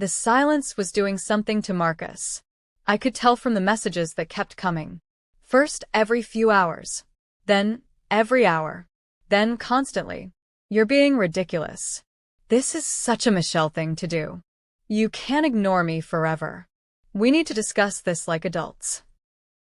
The silence was doing something to Marcus. I could tell from the messages that kept coming. First every few hours. Then every hour. Then constantly. You're being ridiculous. This is such a Michelle thing to do. You can't ignore me forever. We need to discuss this like adults.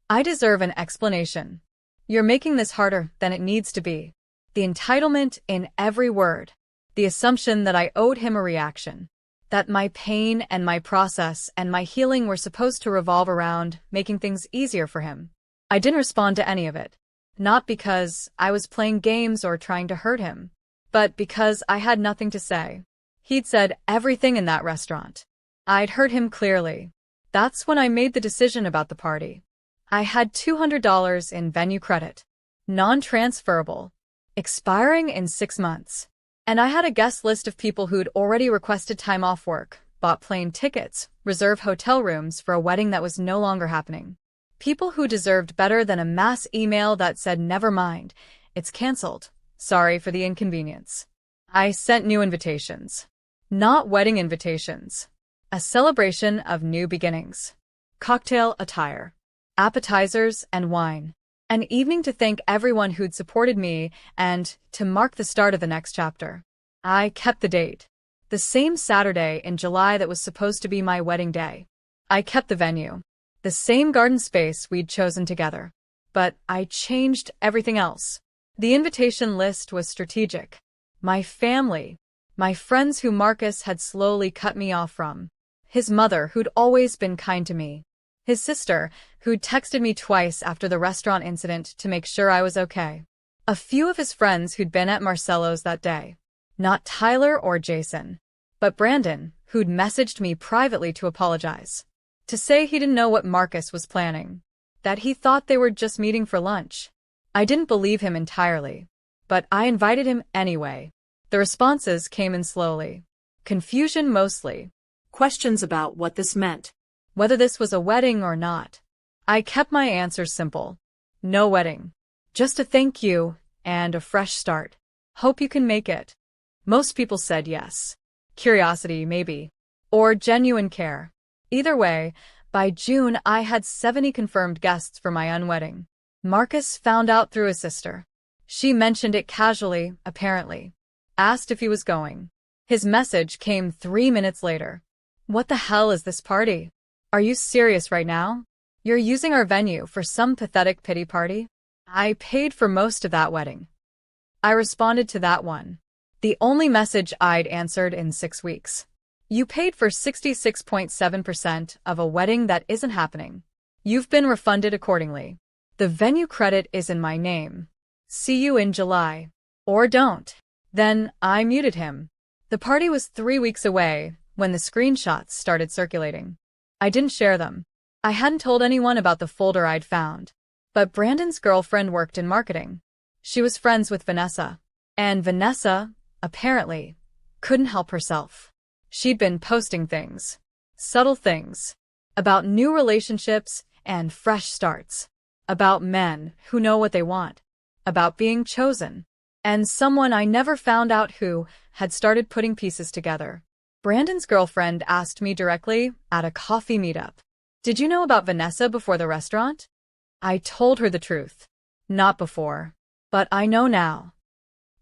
I deserve an explanation. You're making this harder than it needs to be. The entitlement in every word. The assumption that I owed him a reaction. That my pain and my process and my healing were supposed to revolve around making things easier for him. I didn't respond to any of it. Not because I was playing games or trying to hurt him, but because I had nothing to say. He'd said everything in that restaurant. I'd heard him clearly. That's when I made the decision about the party. I had $200 in venue credit. Non-transferable. Expiring in 6 months. And I had a guest list of people who'd already requested time off work, bought plane tickets, reserved hotel rooms for a wedding that was no longer happening. People who deserved better than a mass email that said, "Never mind, it's canceled. Sorry for the inconvenience." I sent new invitations. Not wedding invitations. A celebration of new beginnings. Cocktail attire. Appetizers and wine. An evening to thank everyone who'd supported me and to mark the start of the next chapter. I kept the date. The same Saturday in July that was supposed to be my wedding day. I kept the venue. The same garden space we'd chosen together. But I changed everything else. The invitation list was strategic. My family. My friends who Marcus had slowly cut me off from. His mother, who'd always been kind to me. His sister, who'd texted me twice after the restaurant incident to make sure I was okay. A few of his friends who'd been at Marcelo's that day. Not Tyler or Jason, but Brandon, who'd messaged me privately to apologize. To say he didn't know what Marcus was planning. That he thought they were just meeting for lunch. I didn't believe him entirely, but I invited him anyway. The responses came in slowly. Confusion mostly. Questions about what this meant. Whether this was a wedding or not. I kept my answers simple. No wedding. Just a thank you and a fresh start. Hope you can make it. Most people said yes. Curiosity, maybe. Or genuine care. Either way, by June I had 70 confirmed guests for my unwedding. Marcus found out through his sister. She mentioned it casually, apparently. Asked if he was going. His message came 3 minutes later. What the hell is this party? Are you serious right now? You're using our venue for some pathetic pity party? I paid for most of that wedding. I responded to that one. The only message I'd answered in 6 weeks. You paid for 66.7% of a wedding that isn't happening. You've been refunded accordingly. The venue credit is in my name. See you in July. Or don't. Then I muted him. The party was 3 weeks away when the screenshots started circulating. I didn't share them. I hadn't told anyone about the folder I'd found. But Brandon's girlfriend worked in marketing. She was friends with Vanessa. And Vanessa, apparently, couldn't help herself. She'd been posting things. Subtle things. About new relationships and fresh starts. About men who know what they want. About being chosen. And someone I never found out who had started putting pieces together. Brandon's girlfriend asked me directly at a coffee meetup. Did you know about Vanessa before the restaurant? I told her the truth. Not before. But I know now.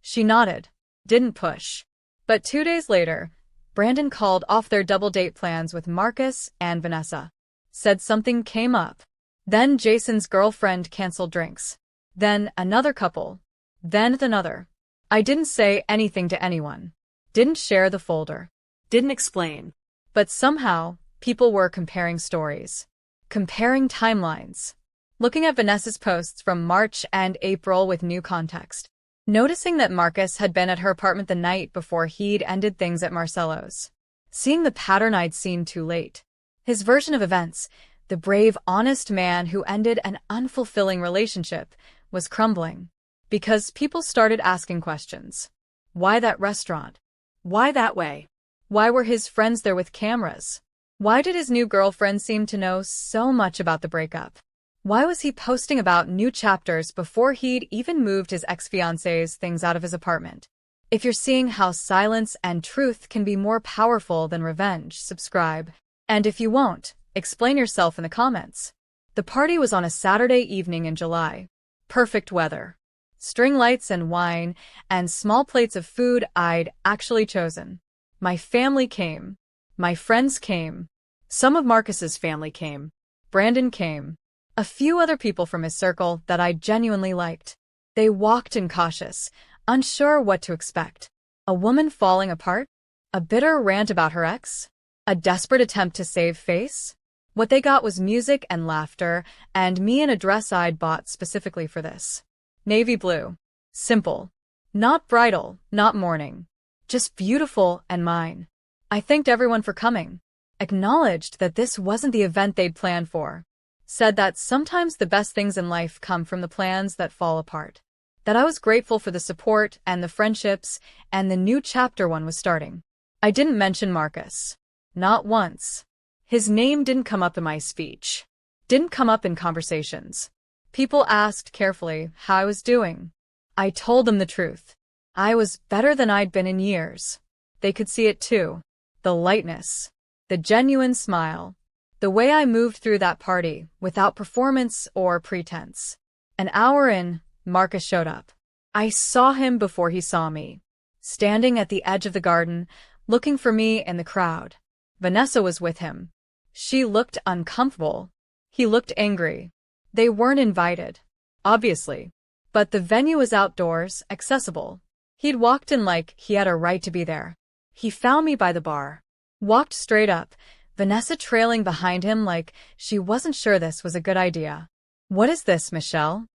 She nodded. Didn't push. But 2 days later, Brandon called off their double date plans with Marcus and Vanessa. Said something came up. Then Jason's girlfriend canceled drinks. Then another couple. Then another. I didn't say anything to anyone. Didn't share the folder. Didn't explain. But somehow, people were comparing stories. Comparing timelines. Looking at Vanessa's posts from March and April with new context. Noticing that Marcus had been at her apartment the night before he'd ended things at Marcelo's. Seeing the pattern I'd seen too late. His version of events, the brave, honest man who ended an unfulfilling relationship, was crumbling. Because people started asking questions. Why that restaurant? Why that way? Why were his friends there with cameras? Why did his new girlfriend seem to know so much about the breakup? Why was he posting about new chapters before he'd even moved his ex-fiancé's things out of his apartment? If you're seeing how silence and truth can be more powerful than revenge, subscribe. And if you won't, explain yourself in the comments. The party was on a Saturday evening in July. Perfect weather. String lights and wine, and small plates of food I'd actually chosen. My family came. My friends came. Some of Marcus's family came. Brandon came. A few other people from his circle that I genuinely liked. They walked in cautious, unsure what to expect. A woman falling apart? A bitter rant about her ex? A desperate attempt to save face? What they got was music and laughter, and me in a dress I'd bought specifically for this. Navy blue. Simple. Not bridal, not mourning. Just beautiful and mine. I thanked everyone for coming. Acknowledged that this wasn't the event they'd planned for. Said that sometimes the best things in life come from the plans that fall apart. That I was grateful for the support and the friendships, and the new chapter one was starting. I didn't mention Marcus. Not once. His name didn't come up in my speech. Didn't come up in conversations. People asked carefully how I was doing. I told them the truth. I was better than I'd been in years. They could see it too. The lightness. The genuine smile. The way I moved through that party, without performance or pretense. An hour in, Marcus showed up. I saw him before he saw me. Standing at the edge of the garden, looking for me in the crowd. Vanessa was with him. She looked uncomfortable. He looked angry. They weren't invited. Obviously. But the venue was outdoors, accessible. He'd walked in like he had a right to be there. He found me by the bar. Walked straight up, Vanessa trailing behind him like she wasn't sure this was a good idea. "What is this, Michelle?"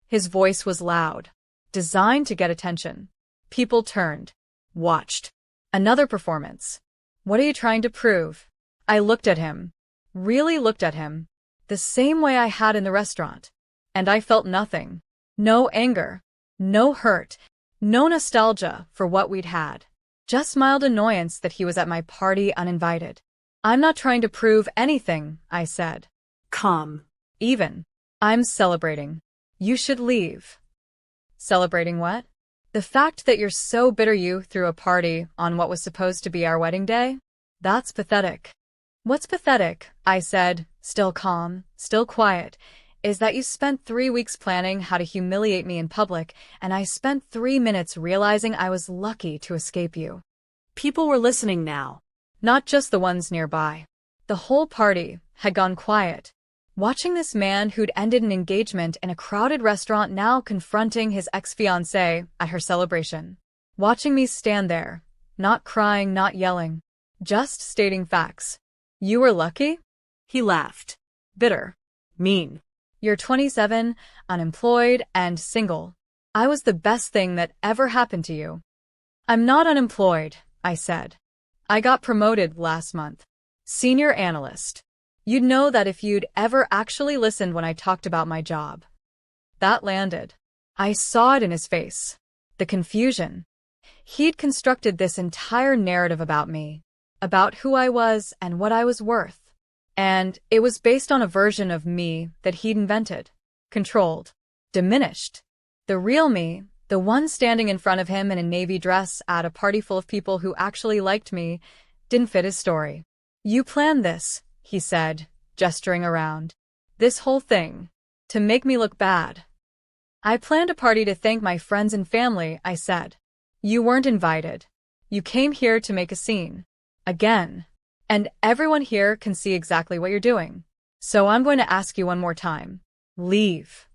His voice was loud. Designed to get attention. People turned. Watched. Another performance. "What are you trying to prove?" I looked at him. Really looked at him. The same way I had in the restaurant. And I felt nothing. No anger. No hurt. No nostalgia for what we'd had. Just mild annoyance that he was at my party uninvited. "I'm not trying to prove anything," I said. Calm. "Even. I'm celebrating. You should leave." Celebrating what? The fact that you're so bitter you threw a party on what was supposed to be our wedding day? That's pathetic. "What's pathetic?" I said, still calm, still quiet, "is that you spent 3 weeks planning how to humiliate me in public, and I spent 3 minutes realizing I was lucky to escape you." People were listening now. Not just the ones nearby. The whole party had gone quiet. Watching this man who'd ended an engagement in a crowded restaurant now confronting his ex-fiancé at her celebration. Watching me stand there, not crying, not yelling, just stating facts. "You were lucky?" He laughed. Bitter. Mean. "You're 27, unemployed, and single. I was the best thing that ever happened to you." "I'm not unemployed," I said. "I got promoted last month. Senior analyst. You'd know that if you'd ever actually listened when I talked about my job." That landed. I saw it in his face. The confusion. He'd constructed this entire narrative about me, about who I was and what I was worth. And it was based on a version of me that he'd invented, controlled, diminished. The real me, the one standing in front of him in a navy dress at a party full of people who actually liked me, didn't fit his story. "You planned this," he said, gesturing around. "This whole thing. To make me look bad." "I planned a party to thank my friends and family," I said. "You weren't invited. You came here to make a scene. Again. And everyone here can see exactly what you're doing. So I'm going to ask you one more time. Leave."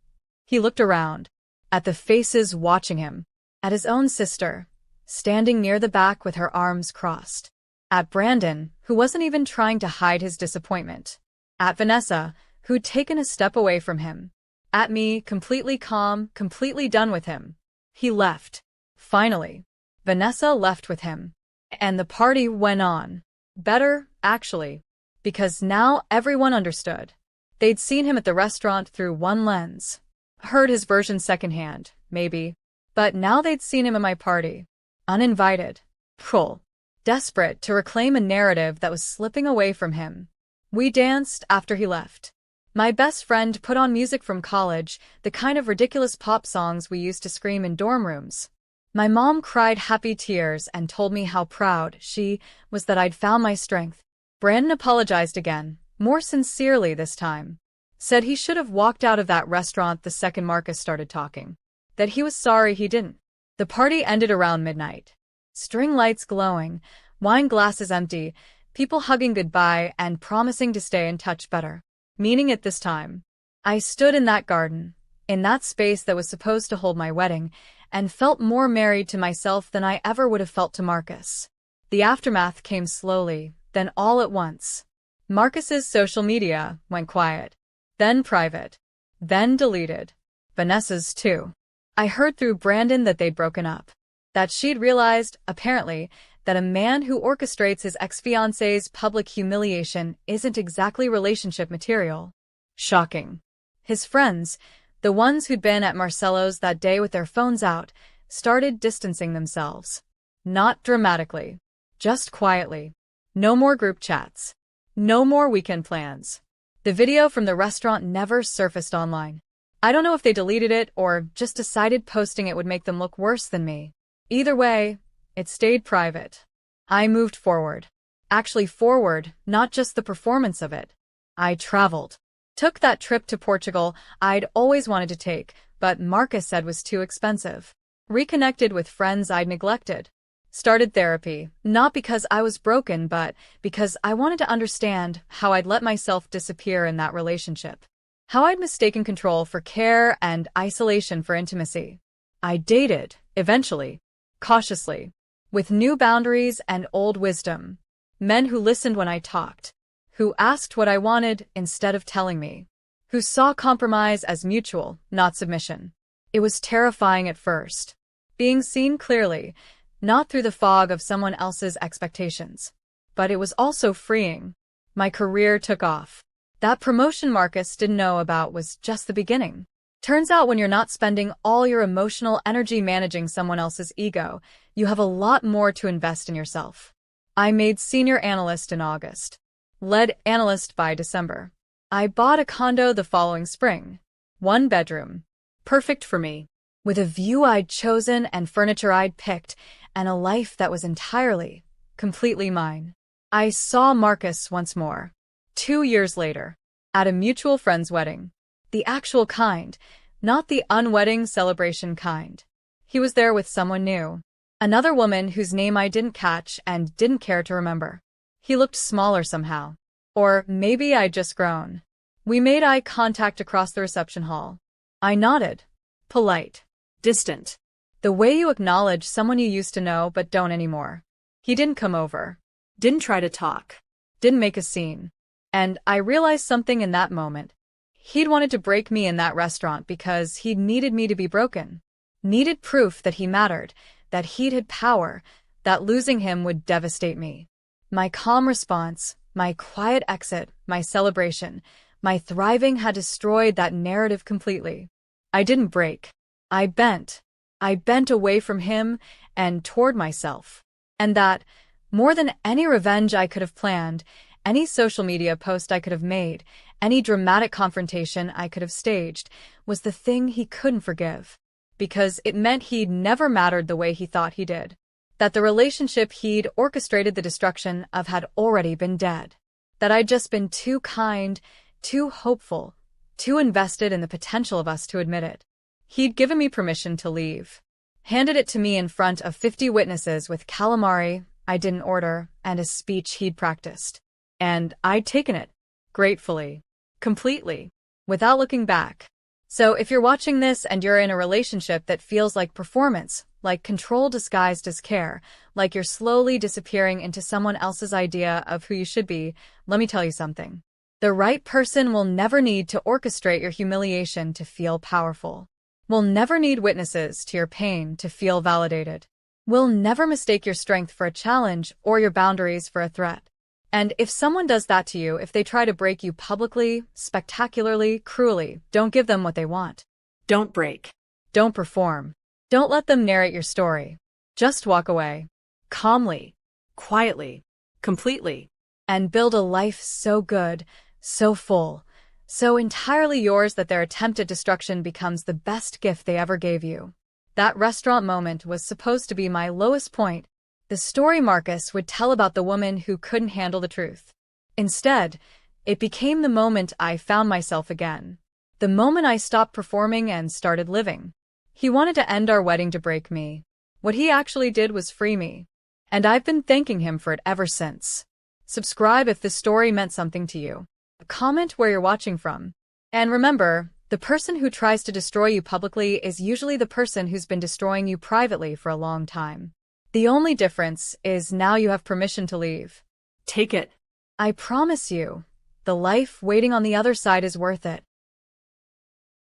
He looked around. At the faces watching him. At his own sister, standing near the back with her arms crossed. At Brandon, who wasn't even trying to hide his disappointment. At Vanessa, who'd taken a step away from him. At me, completely calm, completely done with him. He left. Finally. Vanessa left with him. And the party went on. Better, actually. Because now everyone understood. They'd seen him at the restaurant through one lens. Heard his version secondhand, maybe. But now they'd seen him at my party. Uninvited. Cruel. Desperate to reclaim a narrative that was slipping away from him. We danced after he left. My best friend put on music from college, the kind of ridiculous pop songs we used to scream in dorm rooms. My mom cried happy tears and told me how proud she was that I'd found my strength. Brandon apologized again, more sincerely this time. Said he should have walked out of that restaurant the second Marcus started talking. That he was sorry he didn't. The party ended around midnight. String lights glowing, wine glasses empty, people hugging goodbye and promising to stay in touch better. Meaning it this time. I stood in that garden, in that space that was supposed to hold my wedding, and felt more married to myself than I ever would have felt to Marcus. The aftermath came slowly, then all at once. Marcus's social media went quiet, then private, then deleted. Vanessa's too. I heard through Brandon that they'd broken up. That she'd realized, apparently, that a man who orchestrates his ex-fiancé's public humiliation isn't exactly relationship material. Shocking. His friends, the ones who'd been at Marcelo's that day with their phones out, started distancing themselves. Not dramatically. Just quietly. No more group chats. No more weekend plans. The video from the restaurant never surfaced online. I don't know if they deleted it or just decided posting it would make them look worse than me. Either way, it stayed private. I moved forward. Actually forward, not just the performance of it. I traveled. Took that trip to Portugal I'd always wanted to take, but Marcus said was too expensive. Reconnected with friends I'd neglected. Started therapy, not because I was broken, but because I wanted to understand how I'd let myself disappear in that relationship. How I'd mistaken control for care and isolation for intimacy. I dated, eventually, cautiously, with new boundaries and old wisdom. Men who listened when I talked. Who asked what I wanted instead of telling me. Who saw compromise as mutual, not submission. It was terrifying at first. Being seen clearly, not through the fog of someone else's expectations. But it was also freeing. My career took off. That promotion Marcus didn't know about was just the beginning. Turns out when you're not spending all your emotional energy managing someone else's ego, you have a lot more to invest in yourself. I made senior analyst in August. Lead analyst by December. I bought a condo the following spring. 1 bedroom. Perfect for me. With a view I'd chosen and furniture I'd picked, and a life that was entirely, completely mine. I saw Marcus once more. 2 years later. At a mutual friend's wedding. The actual kind, not the unwedding celebration kind. He was there with someone new. Another woman whose name I didn't catch and didn't care to remember. He looked smaller somehow. Or maybe I'd just grown. We made eye contact across the reception hall. I nodded. Polite. Distant. The way you acknowledge someone you used to know but don't anymore. He didn't come over. Didn't try to talk. Didn't make a scene. And I realized something in that moment. He'd wanted to break me in that restaurant because he needed me to be broken. Needed proof that he mattered, that he'd had power, that losing him would devastate me. My calm response, my quiet exit, my celebration, my thriving had destroyed that narrative completely. I didn't break. I bent. I bent away from him and toward myself. And that, more than any revenge I could have planned, any social media post I could have made, any dramatic confrontation I could have staged, was the thing he couldn't forgive. Because it meant he'd never mattered the way he thought he did. That the relationship he'd orchestrated the destruction of had already been dead. That I'd just been too kind, too hopeful, too invested in the potential of us to admit it. He'd given me permission to leave. Handed it to me in front of 50 witnesses with calamari I didn't order and a speech he'd practiced. And I'd taken it. Gratefully. Completely. Without looking back. So if you're watching this and you're in a relationship that feels like performance, like control disguised as care, like you're slowly disappearing into someone else's idea of who you should be, let me tell you something. The right person will never need to orchestrate your humiliation to feel powerful. Will never need witnesses to your pain to feel validated. Will never mistake your strength for a challenge or your boundaries for a threat. And if someone does that to you, if they try to break you publicly, spectacularly, cruelly, don't give them what they want. Don't break. Don't perform. Don't let them narrate your story. Just walk away. Calmly. Quietly. Completely. And build a life so good, so full, so entirely yours that their attempt at destruction becomes the best gift they ever gave you. That restaurant moment was supposed to be my lowest point. The story Marcus would tell about the woman who couldn't handle the truth. Instead, it became the moment I found myself again. The moment I stopped performing and started living. He wanted to end our wedding to break me. What he actually did was free me. And I've been thanking him for it ever since. Subscribe if this story meant something to you. Comment where you're watching from. And remember, the person who tries to destroy you publicly is usually the person who's been destroying you privately for a long time. The only difference is now you have permission to leave. Take it. I promise you, the life waiting on the other side is worth it.